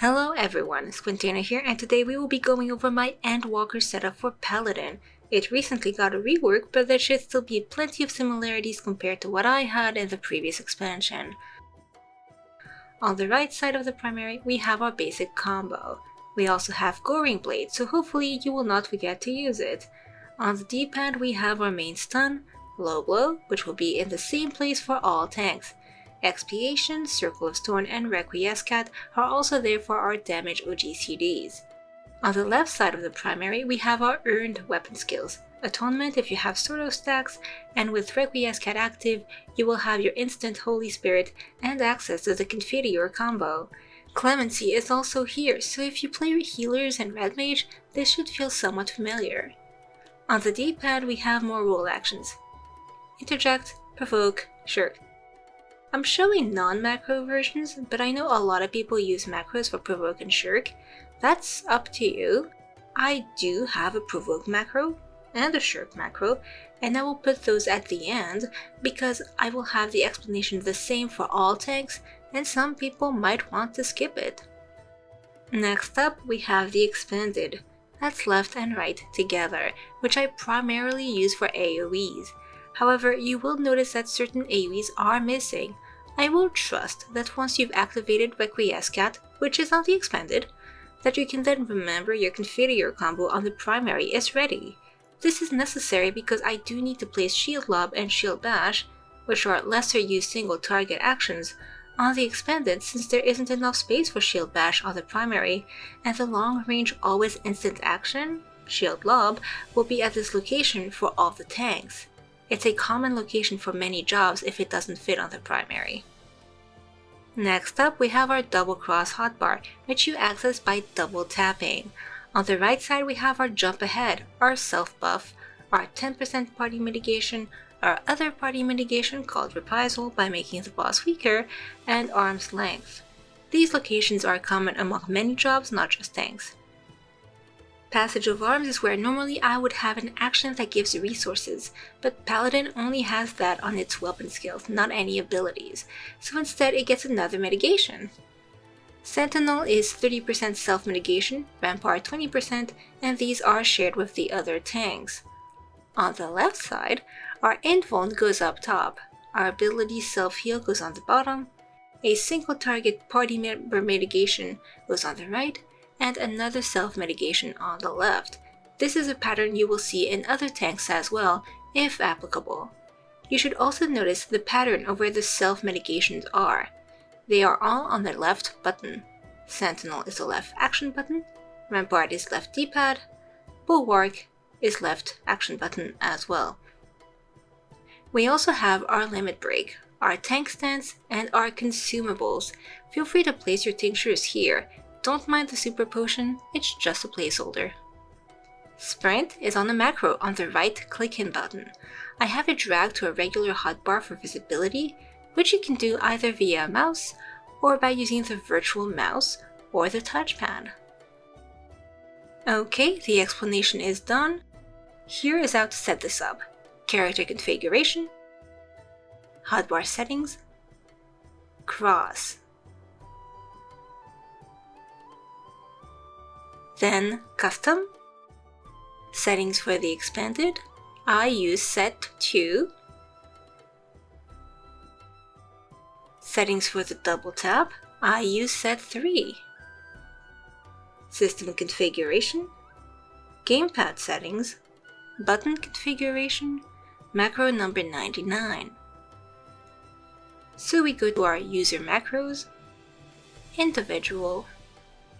Hello everyone, Squintina here, and today we will be going over my Endwalker setup for Paladin. It recently got a rework, but there should still be plenty of similarities compared to what I had in the previous expansion. On the right side of the primary, we have our basic combo. We also have Goring Blade, so hopefully you will not forget to use it. On the D-pad we have our main stun, Low Blow, which will be in the same place for all tanks. Expiacion, Circle of Scorn, and Requiescat are also there for our damage OGCDs. On the left side of the primary, we have our earned weapon skills. Atonement if you have sort of stacks, and with Requiescat active, you will have your instant Holy Spirit and access to the Confiteor combo. Clemency is also here, so if you play healers and red mage, this should feel somewhat familiar. On the D-pad we have more rule actions. Interject, Provoke, Shirk. I'm showing non-macro versions, but I know a lot of people use macros for Provoke and Shirk. That's up to you. I do have a Provoke macro and a Shirk macro, and I will put those at the end because I will have the explanation the same for all tanks, and some people might want to skip it. Next up, we have the Expanded. That's left and right together, which I primarily use for AoEs. However, you will notice that certain AoEs are missing. I will trust that once you've activated Requiescat, which is on the Expanded, that you can then remember your Confiteor combo on the primary is ready. This is necessary because I do need to place Shield Lob and Shield Bash, which are lesser used single target actions, on the Expanded since there isn't enough space for Shield Bash on the primary, and the long range always instant action, Shield Lob, will be at this location for all the tanks. It's a common location for many jobs if it doesn't fit on the primary. Next up, we have our double cross hotbar, which you access by double tapping. On the right side, we have our jump ahead, our self buff, our 10% party mitigation, our other party mitigation called reprisal by making the boss weaker, and arm's length. These locations are common among many jobs, not just tanks. Passage of Arms is where normally I would have an action that gives resources, but Paladin only has that on its weapon skills, not any abilities, so instead it gets another mitigation. Sentinel is 30% self-mitigation, Rampart 20%, and these are shared with the other tanks. On the left side, our Invuln goes up top, our ability Self-Heal goes on the bottom, a single target party member mitigation goes on the right, and another self-mitigation on the left. This is a pattern you will see in other tanks as well, if applicable. You should also notice the pattern of where the self-mitigations are. They are all on the left button. Sentinel is the left action button, Rampart is left D-pad, Bulwark is left action button as well. We also have our limit break, our tank stance, and our consumables. Feel free to place your tinctures here. Don't mind the super potion, it's just a placeholder. Sprint is on the macro on the right click-in button. I have it dragged to a regular hotbar for visibility, which you can do either via a mouse or by using the virtual mouse or the touchpad. Okay, the explanation is done. Here is how to set this up. Character configuration, hotbar settings, cross. Then custom, settings for the Expanded, I use set 2, settings for the double tap, I use set 3, system configuration, gamepad settings, button configuration, macro number 99. So we go to our user macros, individual.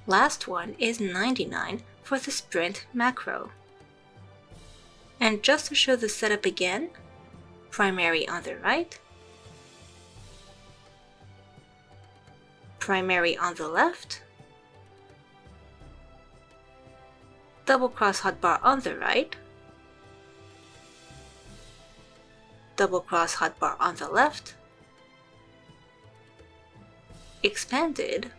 Last one is 99 for the sprint macro. And just to show the setup again, primary on the right, primary on the left, double cross hotbar on the right, double cross hotbar on the left, Expanded.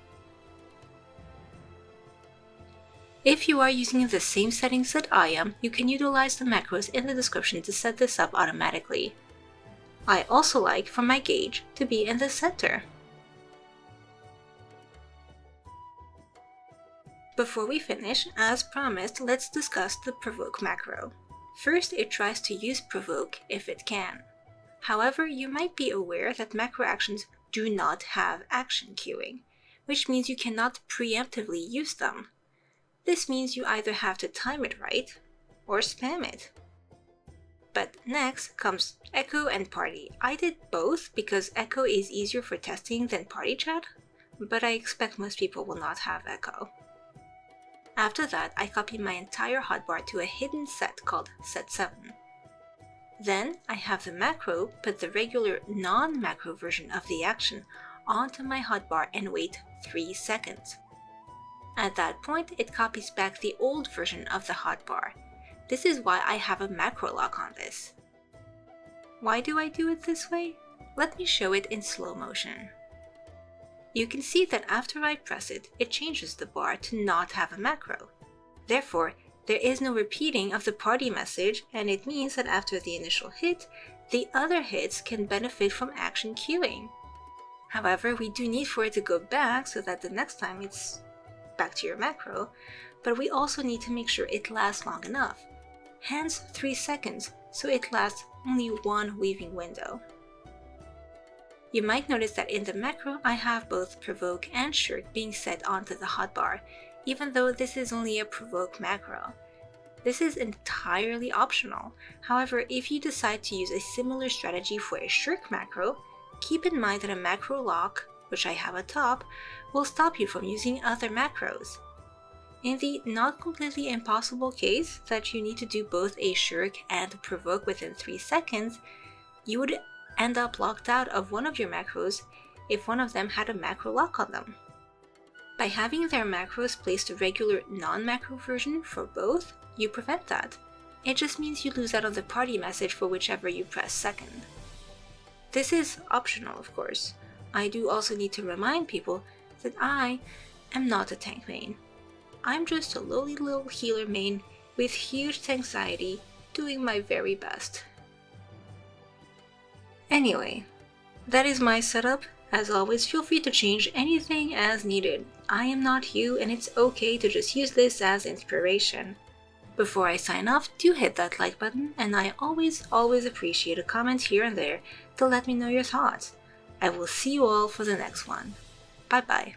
If you are using the same settings that I am, you can utilize the macros in the description to set this up automatically. I also like for my gauge to be in the center. Before we finish, as promised, let's discuss the Provoke macro. First, it tries to use Provoke if it can. However, you might be aware that macro actions do not have action queuing, which means you cannot preemptively use them. This means you either have to time it right, or spam it. But next comes Echo and Party. I did both because Echo is easier for testing than Party Chat, but I expect most people will not have Echo. After that, I copied my entire hotbar to a hidden set called Set 7. Then, I have the macro put the regular non-macro version of the action onto my hotbar and wait 3 seconds. At that point, it copies back the old version of the hotbar. This is why I have a macro lock on this. Why do I do it this way? Let me show it in slow motion. You can see that after I press it, it changes the bar to not have a macro. Therefore, there is no repeating of the party message, and it means that after the initial hit, the other hits can benefit from action queuing. However, we do need for it to go back so that the next time it's back to your macro, but we also need to make sure it lasts long enough. Hence 3 seconds, so it lasts only one weaving window. You might notice that in the macro, I have both Provoke and Shirk being set onto the hotbar, even though this is only a Provoke macro. This is entirely optional. However, if you decide to use a similar strategy for a Shirk macro, keep in mind that a macro lock, which I have atop, will stop you from using other macros. In the not completely impossible case that you need to do both a Shirk and a Provoke within 3 seconds, you would end up locked out of one of your macros if one of them had a macro lock on them. By having their macros placed a regular non-macro version for both, you prevent that. It just means you lose out on the party message for whichever you press second. This is optional, of course. I do also need to remind people that I am not a tank main. I'm just a lowly little healer main with huge tanxiety doing my very best. Anyway, that is my setup. As always, feel free to change anything as needed. I am not you, and it's okay to just use this as inspiration. Before I sign off, do hit that like button, and I always appreciate a comment here and there to let me know your thoughts. I will see you all for the next one. Bye bye.